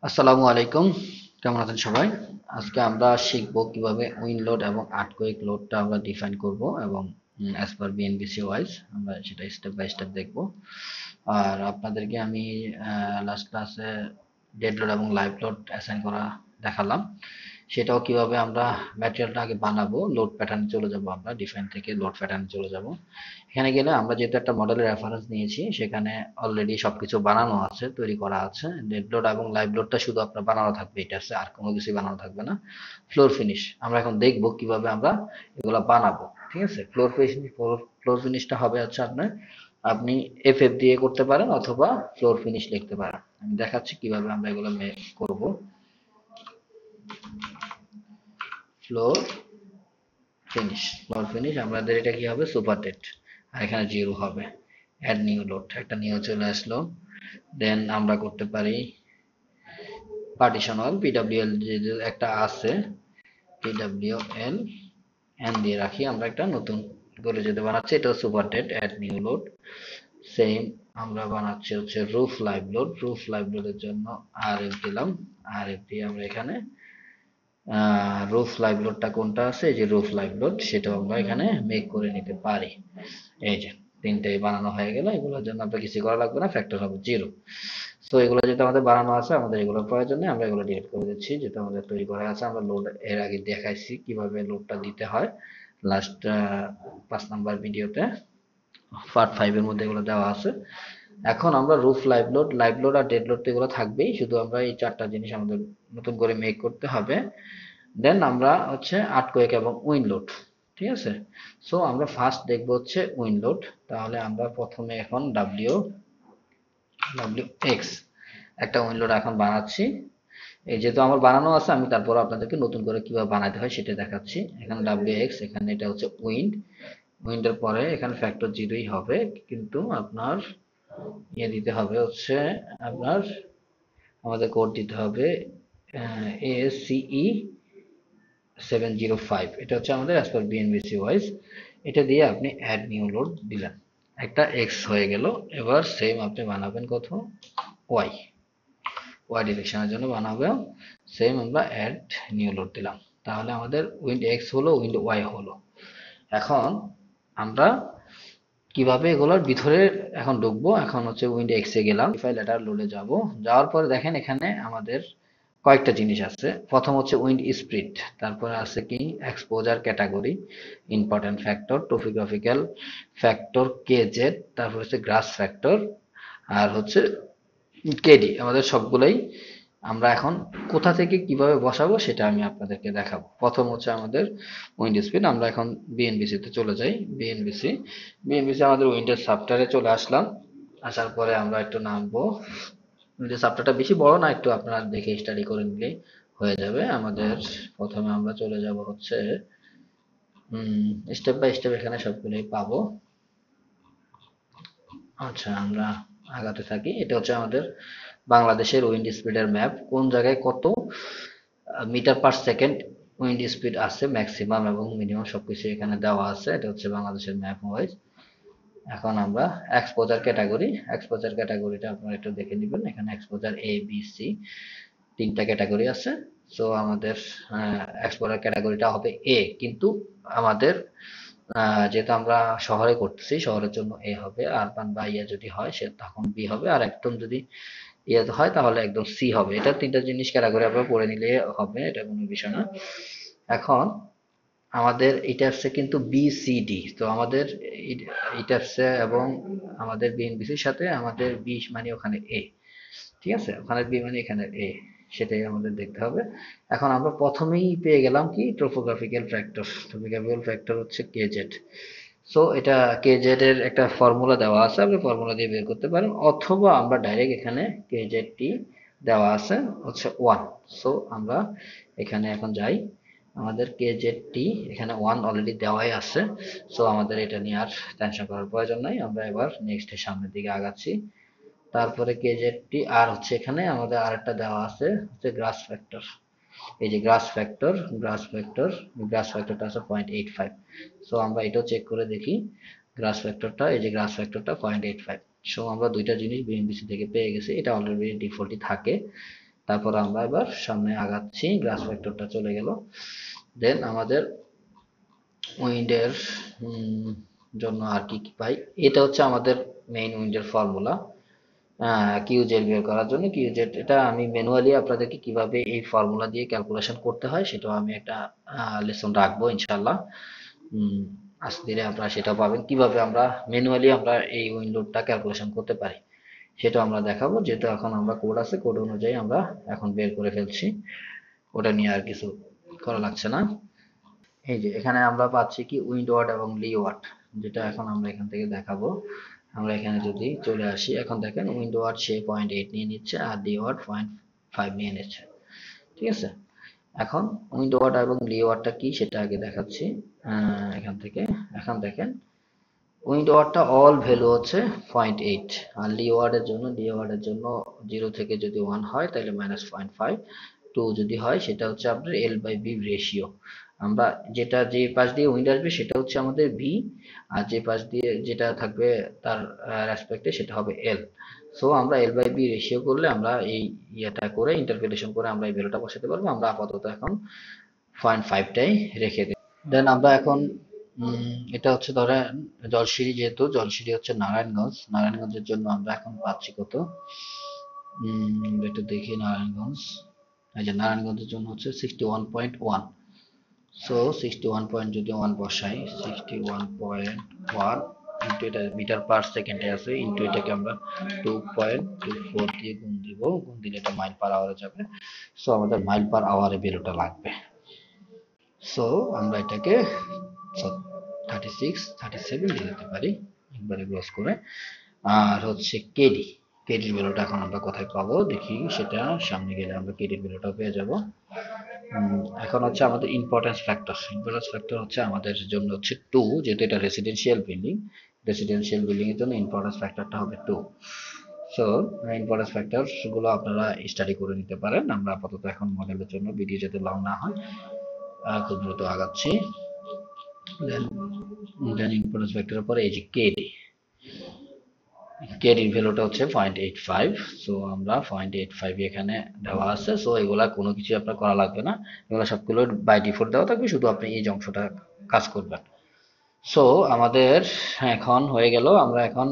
আসসালামু আলাইকুম। কেমন আছেন সবাই? আজকে আমরা শিখব কিভাবে উইন লোড এবং আর্থকোয়েক লোডটা আমরা ডিফাইন করব এবং অ্যাজ পার বিএনবিসি ওয়াইজ আমরা সেটা স্টেপ বাই স্টেপ দেখব। আর আপনাদেরকে আমি লাস্ট ক্লাসে ডেড লোড এবং লাইভ লোড অ্যাসাইন করা দেখালাম। সেটাও কিভাবে আমরা ম্যাটেরিয়ালটা আগে বানাবো, লোড প্যাটার্নে চলে যাব, আমরা ডিফাইন থেকে লোড প্যাটার্নে চলে যাব। এখানে গেলে আমরা যেহেতু একটা মডেলের রেফারেন্স নিয়েছি, সেখানে অলরেডি সবকিছু বানানো আছে, তৈরি করা আছে। ডেড লোড এবং লাইভ লোডটা শুধু আপনার বানানো থাকবে, এটা আছে, আর কোনো কিছু বানানো থাকবে না। ফ্লোর ফিনিশ আমরা এখন দেখব কিভাবে আমরা এগুলো বানাবো। ঠিক আছে, ফ্লোর ফিনিশটা হবে হচ্ছে আপনার, আপনি এফ দিয়ে করতে পারেন অথবা ফ্লোর ফিনিশ লিখতে পারেন। আমি দেখাচ্ছি কিভাবে আমরা এগুলো করব। ফ্লোর ফ্লোর ফিনিশ আমাদের এটা কি হবে, সুপার ডেট, আর এখানে জিরো হবে। অ্যাড নিউ লোড, একটা নিউ চলে আসলো। দেন আমরা করতে পারি পার্টিশনাল পিডব্লিউএল, যে একটা আছে পিডব্লিউএল এন দিয়ে রাখি, আমরা একটা নতুন করে যেতে বানাচ্ছি, এটা super date. Add new load, same আমরা বানাচ্ছি হচ্ছে রুফ লাইভ লোডের জন্য আর এফ দিলাম। আর এফ দিয়ে আমরা এখানে রুফ লাইভ লোডটা কোনটা আছে, এই যে রুফ লাইভ লোড, সেটাও আমরা এখানে মেক করে নিতে পারি। এই যে তিনটেই বানানো হয়ে গেল, এগুলোর জন্য আপনার কিছু করা লাগবে না, ফ্যাক্টর হবে জিরো। তো এগুলো যেটা আমাদের বানানো আছে, আমাদের এগুলোর প্রয়োজন নেই, আমরা এগুলো ডিলিট করে দিচ্ছি। যেটা আমাদের তৈরি করা আছে, আমরা লোড এর আগে দেখাইছি কিভাবে লোডটা দিতে হয় লাস্ট 5 নাম্বার ভিডিওতে, পার্ট 5 এর মধ্যে এগুলো দেওয়া আছে। এখন আমরা রুফ লাইভ লোড আর ডেড লোড তো এগুলো থাকবেই, শুধু আমরা এই চারটা জিনিস আমাদের নতুন করে মেক করতে হবে। দেন আমরা হচ্ছে আর্টকোয়েক এবং উইন্ড লোড। ঠিক আছে, সো আমরা ফার্স্ট দেখবো হচ্ছে উইন্ড লোড। তাহলে আমরা প্রথমে এখন ডাব্লিউ এক্স একটা উইন্ড লোড এখন বানাচ্ছি। এই যেহেতু আমার বানানো আছে, আমি তারপর আপনাদেরকে নতুন করে কিভাবে বানাতে হয় সেটা দেখাচ্ছি। এখানে ডাব্লিউ এক্স, এখানে এটা হচ্ছে উইন্ডের পরে এখানে ফ্যাক্টর জিরোই হবে, কিন্তু আপনার ইয়ে দিতে হবে হচ্ছে, আপনার আমাদের কোড দিতে হবে ASCE 705, এটা হচ্ছে আমাদের অ্যাজ পার বিএনবিসি ওয়াইজ। এটা দিয়ে আপনি অ্যাড নিউ লোড দিলেন, একটা এক্স হয়ে গেল। এবার সেম আপনি বানাবেন কত, ওয়াই, ওয়াই ডিরেকশনের জন্য বানাবে। সেম আমরা অ্যাড নিউ লোড দিলাম, তাহলে আমাদের উইন্ড এক্স হলো, উইন্ড ওয়াই হলো। এখন আমরা কিভাবে এগুলোর ভিতরে এখন ঢুকবো, এখন হচ্ছে উইন্ড এক্স এ গেলাম, ফাইল লেটার লোডে যাব। যাওয়ার পরে দেখেন এখানে আমাদের কয়েকটা জিনিস আছে। প্রথম হচ্ছে উইন্ড স্পিড, তারপরে আছে কি exposure category, important factor, topographical factor, caged, তারপর হচ্ছে গ্রাস ফ্যাক্টর, আর হচ্ছে কেডি। আমাদের সবগুলোই আমরা এখন কোথা থেকে কিভাবে বসাবো সেটা আমি আপনাদেরকে দেখাবো। প্রথম হচ্ছে আমাদের উইন্ড স্পিড, আমরা এখন বিএনবিসি তে চলে যাই। বিএনবিসি আমাদের উইন্ডের সাবটারে চলে আসলাম। আসার পরে আমরা একটু নামবো। উইন্ডের সাবটারটা বেশি বড় না, একটু আপনারা দেখে স্টাডি করে নিলেই হয়ে যাবে আমাদের। প্রথমে আমরা চলে যাব হচ্ছে স্টেপ বাই স্টেপ, এখানে সবগুলোই পাবো। আচ্ছা, আমরা আগাতে থাকি। এটা হচ্ছে আমাদের বাংলাদেশের উইন্ড স্পিডের ম্যাপ, কোন জায়গায় কত meter per second wind speed আছে, ম্যাক্সিমাম এবং মিনিমাম সবকিছু এখানে দেওয়া আছে। এটা হচ্ছে বাংলাদেশের ম্যাপ ওয়াইজ। এখন আমরা এক্সপোজার ক্যাটাগরিটা আপনারা একটু দেখে নেবেন। এখানে এক্সপোজার এ বি সি তিনটা ক্যাটাগরি আছে। সো আমাদের এক্সপোজার ক্যাটাগরিটা হবে এ, কিন্তু আমাদের যেহেতু আমরা শহরে করতেছি, শহরের জন্য এ হবে। আরবান বা ইয়ে যদি হয় সে তখন বি হবে, আর একদম যদি ইয়ে হয় তাহলে একদম সি হবে। এটা তিনটা জিনিস ক্যাটাগরি আপনারা পড়ে নিলে হবে, এটা কোনো বিষয় না। এখন আমাদের এটা আসছে কিন্তু বিসিডি, তো আমাদের এটা আসছে, এবং আমাদের বিএনবিসির সাথে আমাদের বি মানে ওখানে এ। ঠিক আছে, ওখানে বি মানে এখানে এ, সেটাই আমাদের দেখতে হবে। এখন আমরা প্রথমেই পেয়ে গেলাম কি, ট্রোপোগ্রাফিক্যাল ফ্যাক্টর হচ্ছে কেজেড। সো এটা কেজেড এর একটা ফর্মুলা দেওয়া আছে, আপনি ফর্মুলা দিয়ে বের করতে পারেন, অথবা আমরা ডাইরেক্ট এখানে কেজেড টি দেওয়া আছে হচ্ছে 1। সো আমরা এখানে এখন যাই, আমাদের কেজেড টি এখানে 1 অলরেডি দেওয়াই আছে। সো আমাদের এটা নিয়ে আর টেনশন করার প্রয়োজন নাই, আমরা এবার নেক্সট এর সামনের দিকে আগাচ্ছি। তারপরে কেজেডটি আর হচ্ছে এখানে আমাদের আরেকটা দেওয়া আছে হচ্ছে গ্রাস ফ্যাক্টর। এই যে গ্রাস ফ্যাক্টরটা আছে 0.85। সো আমরা এটাও চেক করে দেখি, গ্রাস ফ্যাক্টরটা 0.85। সো আমরা দুইটা জিনিস বিএনবিসি থেকে পেয়ে গেছি, এটা অলরেডি ডিফল্টই থাকে। তারপর আমরা এবার সামনে আগাচ্ছি, গ্রাস ফ্যাক্টরটা চলে গেল। দেন আমাদের উইন্ডের জন্য আর কি কি পাই, এটা হচ্ছে আমাদের মেইন উইন্ডের ফর্মুলা। কিউজেড বের করার জন্য কিউজেড, এটা আমি ম্যানুয়ালি আপনাদেরকে কিভাবে এই ফর্মুলা দিয়ে ক্যালকুলেশন করতে হয় সেটাও আমি একটা লেসন রাখবো ইনশাল্লাহ। আস্তে ধীরে আপনারা সেটা পাবেন, কিভাবে আমরা ম্যানুয়ালি আমরা এই উইন্ডোটা ক্যালকুলেশন করতে পারি সেটা আমরা দেখাবো। যেহেতু এখন আমরা কোড আছে, কোড অনুযায়ী আমরা এখন বের করে ফেলছি, ওটা নিয়ে আর কিছু করা লাগছে না। এই যে এখানে আমরা পাচ্ছি কি উইন্ড ওয়াট এবং লি ওয়াট, যেটা এখন আমরা এখান থেকে দেখাবো। আমরা এখানে যদি চলে আসি, এখন দেখেন উইন্ড ওয়াট সে 0.8 নিয়ে নিচ্ছে আর লি ওয়াট 0.5 নিয়ে নিচ্ছে, ঠিক আছে। এখন উইন্ড ওয়াট এবং লি ওয়াটটা কি সেটা আগে দেখাচ্ছি এখান থেকে। এখন দেখেন উইন্ড ওয়াটটা অল ভ্যালু হচ্ছে 0.8, আর লি ওয়ার্ডের জন্য 0 থেকে যদি 1 হয় তাহলে -0.5, 2 যদি হয় সেটা হচ্ছে আপনার L/B রেশিও। আমরা যেটা যে পাশ দিয়ে উইন্ড আসবে সেটা হচ্ছে আমাদের ভি, আর যে পাশ দিয়ে যেটা থাকবে তার রেসপেক্টে সেটা হবে এল। সো আমরা L/B রেশিও করলে আমরা এই ইয়েটা করে ইন্টারপ্রিটেশন করে আমরা এই ভ্যালুটা বসাতে পারবো। আমরা আপাতত এখন 0.5টাই রেখে দিই। দেন আমরা এখন এটা হচ্ছে ধরেন জলসিঁড়ি, যেহেতু জলসিঁড়ি হচ্ছে নারায়ণগঞ্জ, নারায়ণগঞ্জের জন্য আমরা এখন পাচ্ছি কত, একটু দেখি নারায়ণগঞ্জ। এই যে নারায়ণগঞ্জের জন্য হচ্ছে 61.1। সো 61 পয়েন্ট যদি 1 বসাই, 61.1 ইন্টু, এটা মিটার পার সেকেন্ডে আছে, ইন্টু এটাকে আমরা 2.24 দিয়ে গুণ দিব, গুণ দিলে এটা মাইল পার আওয়ারে যাবে। সো আমাদের মাইল পার আওয়ারে ভ্যালুটা লাগবে। সো আমরা এটাকে 36 37 দিয়ে দিতে পারি একবারে ক্লোজ করে। আর হচ্ছে কেডি, কেডির ভ্যালুটা এখন আমরা কোথায় পাবো দেখি, সেটা সামনে গেলে আমরা কেডির ভ্যালুটা পেয়ে যাব। এখন হচ্ছে আমাদের ইম্পর্টেন্স ফ্যাক্টর, ইম্পর্টেন্স ফ্যাক্টর হচ্ছে আমাদের জন্য হচ্ছে 2, যেহেতু এটা রেসিডেন্সিয়াল বিল্ডিং, রেসিডেন্সিয়াল বিল্ডিং এর জন্য ইম্পর্টেন্স ফ্যাক্টরটা হবে 2। সো ইম্পর্টেন্স ফ্যাক্টর গুলো আপনারা স্টাডি করে নিতে পারেন। আমরা আপাতত এখন মডেলের জন্য ভিডিও যাতে লং না হয় খুব দ্রুত আগাচ্ছি। দেন ইম্পর্টেন্স ফ্যাক্টরের পরে এই যে কেডি, কেডির ভ্যালুটা হচ্ছে 0.85। সো আমরা 0.85 এখানে দেওয়া আছে। সো এগুলা কোনো কিছু আপনার করা লাগবে না, এগুলো সবগুলো বাই ডিফল্ট দেওয়া থাকবে, শুধু আপনি এই অংশটা কাজ করবেন। সো আমাদের এখন হয়ে গেল। আমরা এখন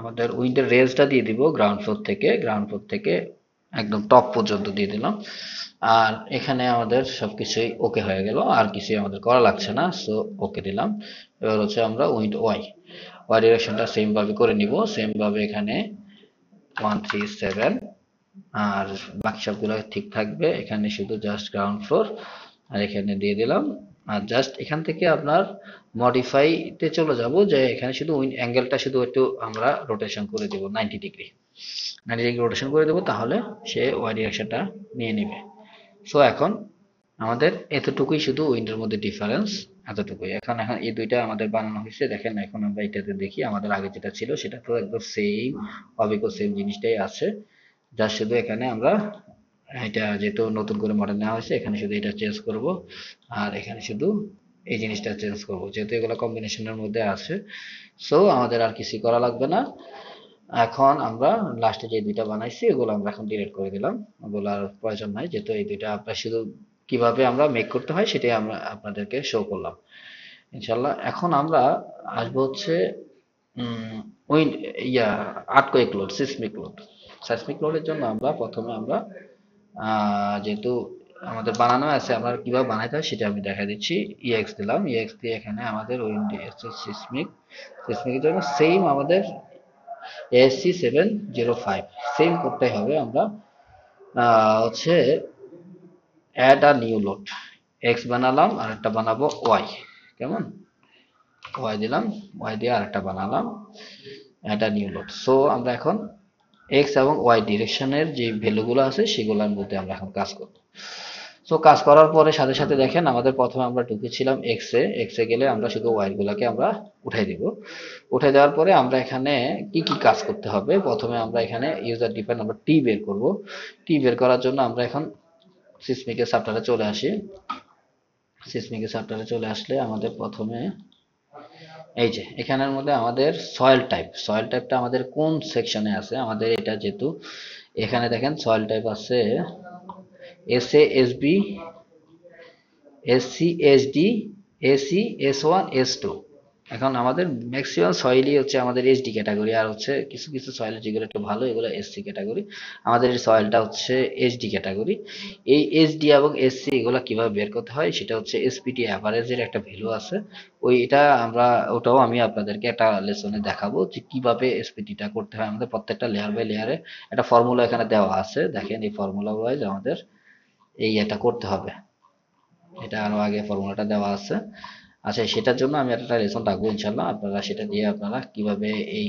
আমাদের উইন্ডের রেঞ্জটা দিয়ে দিব গ্রাউন্ড ফ্লোর থেকে একদম টপ পর্যন্ত দিয়ে দিলাম। আর এখানে আমাদের সবকিছুই ওকে হয়ে গেল, আর কিছুই আমাদের করা লাগছে না। সো ওকে দিলাম। এবার হচ্ছে আমরা উইন্ড ওয়াই ডিরেকশনটা সেম ভাবে করে নিব, সেম ভাবে এখানে 137, আর বাকি সবগুলো ঠিক থাকবে। এখানে শুধু জাস্ট গ্রাউন্ড ফ্লোর, আর এখানে দিয়ে দিলাম। আর জাস্ট এখান থেকে আপনার মডিফাইতে চলে যাব, যে এখানে শুধু উইন্ড অ্যাঙ্গেলটা শুধু একটু আমরা রোটেশন করে দেব 90 ডিগ্রি, 90 ডিগ্রি রোটেশন করে দেব, তাহলে সে ওয়াই ডিরেকশনটা নিয়ে নেবে। সো এখন আমাদের এতটুকুই শুধু উইন্ডের মধ্যে ডিফারেন্স, এতটুকুই। এখন এখন এই দুইটা আমাদের বানানো হয়েছে, দেখেন। এখন আমরা এটাতে দেখি আমাদের আগে যেটা ছিল সেটা তো একদম সেম, অবিকল সেম জিনিসটাই আছে। যা শুধু এখানে আমরা এটা যেহেতু নতুন করে মডেল নেওয়া হয়েছে, এখানে শুধু এটা চেঞ্জ করব, আর এখানে শুধু এই জিনিসটা চেঞ্জ করব, যেহেতু এগুলো কম্বিনেশনের মধ্যে আছে। সো আমাদের আর কিছু করা লাগবে না। এখন আমরা লাস্টে যে দুইটা বানাইছি এগুলো আমরা এখন ডিলিট করে দিলাম, ওগুলো আর প্রয়োজন নাই, যেহেতু এই দুইটা আমরা শুধু কিভাবে আমরা মেক করতে হয় সেটাই আমরা আপনাদেরকে শো করলাম ইনশাল্লাহ। এখন আমরা আসবো হচ্ছে wind earthquake load, seismic load. Seismic লোডের জন্য আমরা প্রথমে আমরা যেহেতু আমাদের বানানো আছে, আমরা কিভাবে বানাইতে হয় সেটা আমি দেখা দিচ্ছি। ইএক্স দিলাম, ইএক্স দিয়ে এখানে আমাদের উইন্ড সিসমিকের জন্য সেম আমাদের ASC 705 সেম করতে হবে। আমরা হচ্ছে add a new load, x বানালাম আর একটা বানাবো ওয়াই, কেমন, ওয়াই দিলাম, ওয়াই দিয়ে আর একটা বানালাম add a new load. So আমরা এখন এক্স এবং ওয়াই ডিরেকশনের যে ভ্যালুগুলো আছে সেগুলোর মধ্যে আমরা এখন কাজ করব। সো কাজ করার পরে সাথে সাথে দেখেন আমাদের প্রথমে আমরা ঢুকেছিলাম এক্সে গেলে আমরা শুধু ওয়াই গুলাকে আমরা উঠাই দিব। উঠে দেওয়ার পরে আমরা এখানে কি কি কাজ করতে হবে, প্রথমে আমরা এখানে ইউজার ডিফাইন আমরা টি বের করব। টি বের করার জন্য আমরা এখন সিসমিকের সাবটারে চলে আসি। সিসমিকের সাবটারে চলে আসলে আমাদের প্রথমে এই যে এখানের মধ্যে আমাদের সয়েল টাইপটা আমাদের কোন সেকশনে আছে, আমাদের এটা যেহেতু এখানে দেখেন সয়েল টাইপ আছে SA, SB, SC, SD, SE, এস1, এস2। এখন আমাদের ম্যাক্সিমাম সয়েলই হচ্ছে আমাদের এসডি ক্যাটাগরি, আর হচ্ছে কিছু কিছু সয়েল যেগুলো একটু ভালো এগুলো এসসি ক্যাটাগরি। আমাদের এই সয়েলটা হচ্ছে এসডি ক্যাটাগরি। এই এসডি এবং এসসি এগুলো কিভাবে বের করতে হয় সেটা হচ্ছে এসপিটি অ্যাভারেজের একটা ভ্যালু আছে। ওইটা আমরা ওটাও আমি আপনাদেরকে একটা লেসনে দেখাবো যে কিভাবে এসপিটিটা করতে হয়। আমাদের প্রত্যেকটা লেয়ার বাই লেয়ারে একটা ফর্মুলা এখানে দেওয়া আছে, দেখেন এই ফর্মুলা ওয়াইজ আমাদের এই এটা করতে হবে। এটা আরো আগে ফর্মুলাটা দেওয়া আছে। আচ্ছা, সেটার জন্য আমি একটা লেসন রাখবো ইনশাল্লাহ, আপনারা সেটা দিয়ে আপনারা কিভাবে এই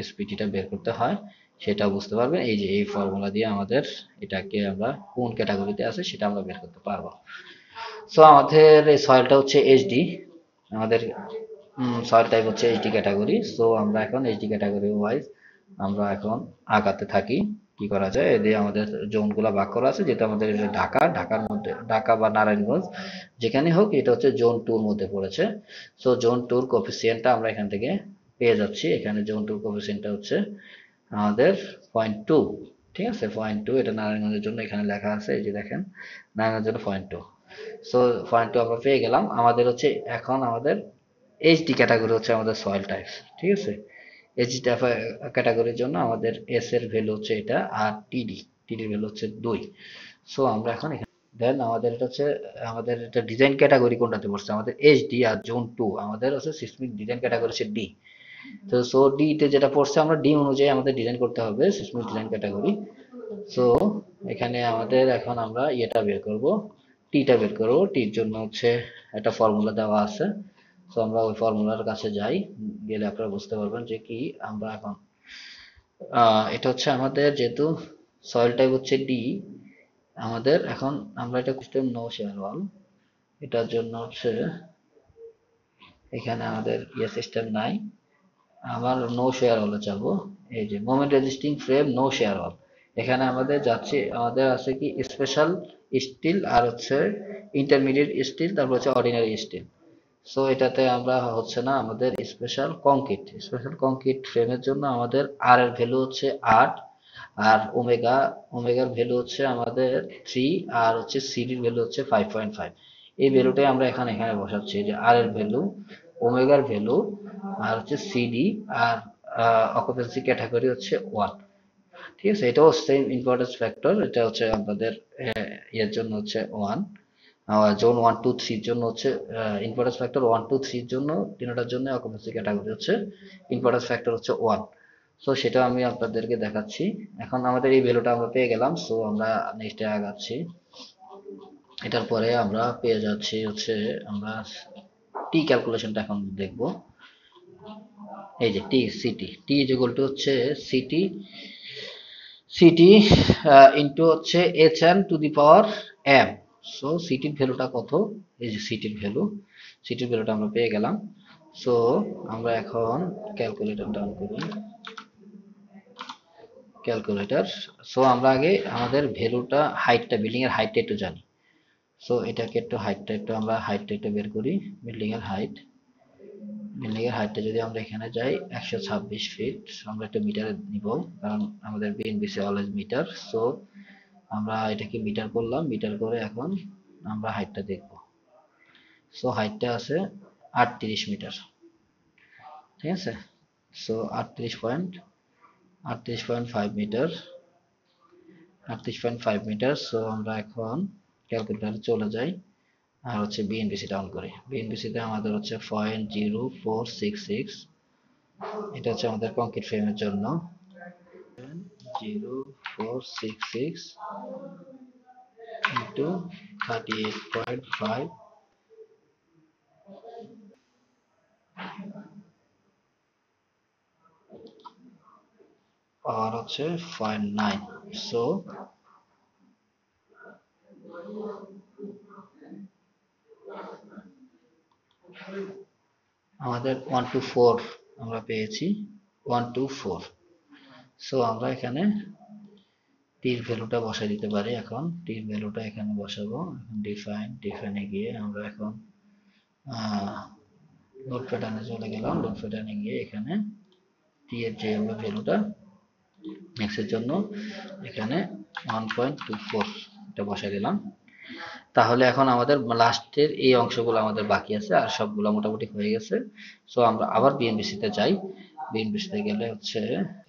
এসপিটিটা বের করতে হয় সেটা বুঝতে পারবেন। এই যে এই ফর্মুলা দিয়ে আমাদের এটাকে আমরা কোন ক্যাটাগরিতে আছে সেটা আমরা বের করতে পারবো। সো আমাদের এই সয়েলটা হচ্ছে এইচডি, আমাদের সয়েল টাইপ হচ্ছে এইচডি ক্যাটাগরি। সো আমরা এখন এইচডি ক্যাটাগরি ওয়াইজ আমরা এখন আগাতে থাকি। কি করা যায়, এদের আমাদের জোনগুলো ভাগ করা আছে, যেটা আমাদের ঢাকার মধ্যে, ঢাকা বা নারায়ণগঞ্জ যেখানে হোক, এটা হচ্ছে জোন 2 এর মধ্যে পড়েছে। সো জোন 2 এর কোফিসিয়েন্টটা আমরা এখান থেকে পেয়ে যাচ্ছি। এখানে জোন 2 এর কোফিসিয়েন্টটা হচ্ছে আমাদের 0.2। ঠিক আছে, 0.2, এটা নারায়ণগঞ্জের জন্য এখানে লেখা আছে, এই যে দেখেন নারায়ণগঞ্জের জন্য 0.2। সো 0.2 আমরা পেয়ে গেলাম। আমাদের হচ্ছে এখন আমাদের এইচডি ক্যাটাগরি হচ্ছে আমাদের সয়েল টাইপ। ঠিক আছে, এইচডি ক্যাটাগরির জন্য আমাদের এস এর ভ্যালু হচ্ছে এটা, আর টিডির ভ্যালু হচ্ছে 2। সো আমরা এখন এখানে দেন আমাদের এটা হচ্ছে আমাদের এটা ডিজাইন ক্যাটাগরি কোনটাতে পড়ছে, আমাদের এইচডি আর জোন 2 আমাদের হচ্ছে সিসমিক ডিজাইন ক্যাটাগরি হচ্ছে ডি। তো সো ডি তে যেটা পড়ছে আমরা ডি অনুযায়ী আমাদের ডিজাইন করতে হবে সিসমিক ডিজাইন ক্যাটাগরি। সো এখানে আমাদের এখন আমরা ইয়েটা বের করব, টিটা বের করব। টির জন্য হচ্ছে একটা ফর্মুলা দেওয়া আছে। তো আমরা ওই ফর্মুলার কাছে যাই, গেলে আপনারা বুঝতে পারবেন যে কি আমরা এখন এটা হচ্ছে আমাদের যেহেতু সয়েল টাইপ হচ্ছে ডি, আমাদের এখন আমরা এটা সিস্টেম নো শেয়ার ওয়াল, এটার জন্য হচ্ছে এখানে আমাদের ইয়ে সিস্টেম নাই, আমার নো শেয়ার ওয়ালে যাবো। এই যে moment resisting frame no share wall, এখানে আমাদের যাচ্ছে, আমাদের আছে কি স্পেশাল স্টিল আর হচ্ছে ইন্টারমিডিয়েট স্টিল, তারপর হচ্ছে অর্ডিনারি স্টিল। সো এটাতে আমরা হচ্ছে না, আমাদের স্পেশাল কংক্রিট ফ্রেমের জন্য আমাদের আর এর ভ্যালু হচ্ছে 8, আর ওমেগার ভ্যালু হচ্ছে আমাদের 3, আর হচ্ছে সিডির ভ্যালু হচ্ছে 5.5। এই ভ্যালুটাই আমরা এখানে এখানে বসাচ্ছি, যে আর এর ভ্যালু, ওমেগার ভ্যালু, আর হচ্ছে সিডি, আর অকুপেন্সি ক্যাটাগরি হচ্ছে 1। ঠিক আছে, এটাও সেম ইম্পর্টেন্স ফ্যাক্টর, এটা হচ্ছে আমাদের এর জন্য হচ্ছে 1। জোন 1 2 3 এর জন্য হচ্ছে ইম্পর্টেন্স ফ্যাক্টর 1 2 3 এর জন্য, তিনটার জন্য অকুপেন্সি ক্যাটাগরি হচ্ছে ইম্পর্টেন্স ফ্যাক্টর হচ্ছে 1। সো সেটা আমি আপনাদেরকে দেখাচ্ছি। এখন আমাদের এই ভ্যালুটা আমরা পেয়ে গেলাম। সো আমরা নেক্সটে আগাচ্ছি। এটার পরে আমরা পেয়ে যাচ্ছি হচ্ছে আমরা টি ক্যালকুলেশনটা এখন দেখব। এই যে টি ইজ ইকুয়াল টু হচ্ছে সিটি ইন্টু হচ্ছে H N to the power M. So সিটির ভ্যালুটা কত, এই যে সিটির ভ্যালুটা আমরা পেয়ে গেলাম। সো আমরা এখন ক্যালকুলেটর ডাউন করি, ক্যালকুলেটর। সো আমরা আগে আমাদের ভ্যালুটা, হাইটটা, বিল্ডিং এর হাইটটা একটু জানি। সো এটাকে একটু হাইটটা একটু আমরা হাইটটা একটু বের করি। বিল্ডিং এর হাইটটা যদি আমরা এখানে যাই 126 ফিট, আমরা একটা মিটারে নিব, কারণ আমাদের বিএনবিসি অলওয়েজ মিটার। সো আমরা এটাকে মিটার করলাম, মিটার করে এখন আমরা হাইটটা দেখব। সো হাইটটা আছে 38 মিটার। ঠিক আছে, সো 38.5 মিটার, 38.5 মিটার। সো আমরা এখন ক্যালকুলেটরে চলে যাই, আর হচ্ছে বিএনবিসি ডাউন করি। বিএনবিসিতে আমাদের হচ্ছে 0.0466, এটা হচ্ছে আমাদের কংক্রিট ফ্রেমের জন্য। 0.0466 ইন্টু 38.5, আর হচ্ছে 0.9। সো আমাদের 124 আমরা পেয়েছি, 124। সো আমরা এখানে টির ভ্যালুটা বসাই দিতে পারি। এখন টির ভ্যালুটা এখানে বসাবো। এখন ডিফাইনে গিয়ে আমরা এখন লোড প্যাটার্নে চলে গেলাম। লোড প্যাটার্নে গিয়ে এখানে টি এর যে আমরা ভ্যালুটা এক্স এর জন্য এখানে 1.24 এটা বসাই দিলাম। তাহলে এখন আমাদের লাস্টের এই অংশগুলো আমাদের বাকি আছে, আর সবগুলো মোটামুটি হয়ে গেছে। সো আমরা আবার বিএনবিসি তে যাই। বিএনবিসি তে গেলে হচ্ছে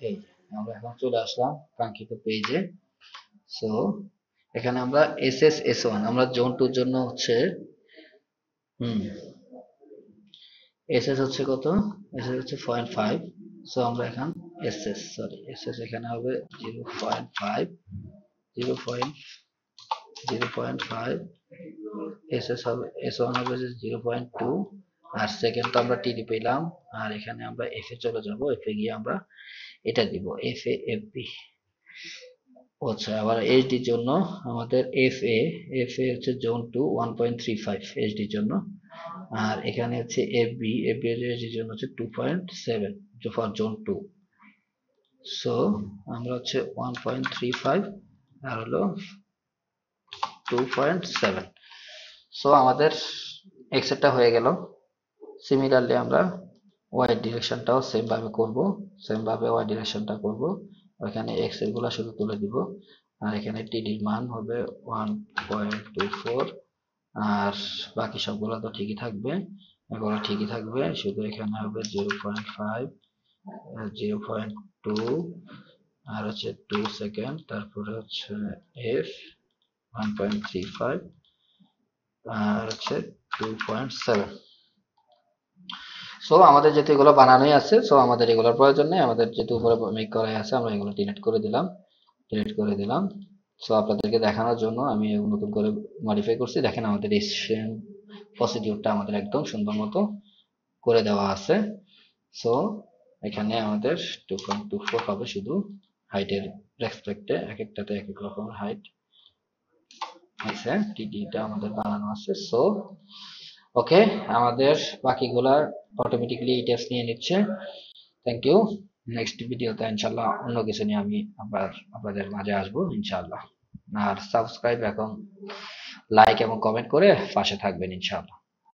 এই যে, আমরা এখন চলে আসলাম কাঙ্ক্ষিত পেজে। সো এখানে আমরা এস1 আমরা জোন 2 জন্য হচ্ছে হুম এসএস হচ্ছে কত, এসএস হচ্ছে 0.5। সো আমরা এখন এসএস এখানে হবে 0.5, 0.5। এসএস হবে, এস1 হবে 0.2। আর সেকেন্ড তো আমরা টিডি পেলাম। আর এখানে আমরা এফ এ চলে যাব, এফ এ গিয়ে আমরা এটা দিব এফ এ এফ বি। আচ্ছা, আবার এইচডির জন্য আমাদের এফ এ হচ্ছে জোন 2 1.35 এইচডির জন্য। আর এখানে হচ্ছে এফবি এর এইচডির জন্য হচ্ছে 2.7 ফর জোন 2। সো আমরা হচ্ছে 1.35 আর হলো 2.7। সো আমাদের এক্সেটটা হয়ে গেল। সিমিলারলি আমরা ওয়াই ডিরেকশনটাও সেম ভাবে করব, সেম ভাবে ওয়াই ডিরেকশনটা করব। ওখানে এক্স এর গুলা শুধু তুলে দিব, আর এখানে টিডির মান হবে 1.24। আর বাকি সবগুলো তো ঠিকই থাকবে, এগুলো ঠিকই থাকবে, শুধু এখানে হবে 0.5, 0.2, আর হচ্ছে 2 সেকেন্ড, তারপরে হচ্ছে এফ 1.35, আর হচ্ছে 2.7। সো আমাদের যেহেতু এগুলো বানানোই আছে, সো আমাদের এগুলোর প্রয়োজন নেই। আমাদের যেহেতু উপরে মেক করাই আছে, আমরা এগুলো ডিলিট করে দিলাম, ডিলিট করে দিলাম। সো আপনাদেরকে দেখানোর জন্য আমি নতুন করে মডিফাই করছি। দেখেন আমাদের এই সেম প্রসিডিউরটা আমাদের একদম সুন্দর মতো করে দেওয়া আছে। সো এখানে আমাদের 2.24 হবে শুধু হাইটের রেসপেক্টে, এক একটাতে এক এক রকম হাইট আছে, টিডিটা আমাদের বানানো আছে। সো ওকে, আমাদের বাকিগুলা অটোমেটিকলি এই টেস্ট নিয়ে নিচ্ছে। Thank you. নেক্সট ভিডিওতে ইনশাল্লাহ অন্য কিছু নিয়ে আমি আবার আপনাদের মাঝে আসবো ইনশাল্লাহ। আর সাবস্ক্রাইব এবং লাইক এবং কমেন্ট করে পাশে থাকবেন ইনশাল্লাহ।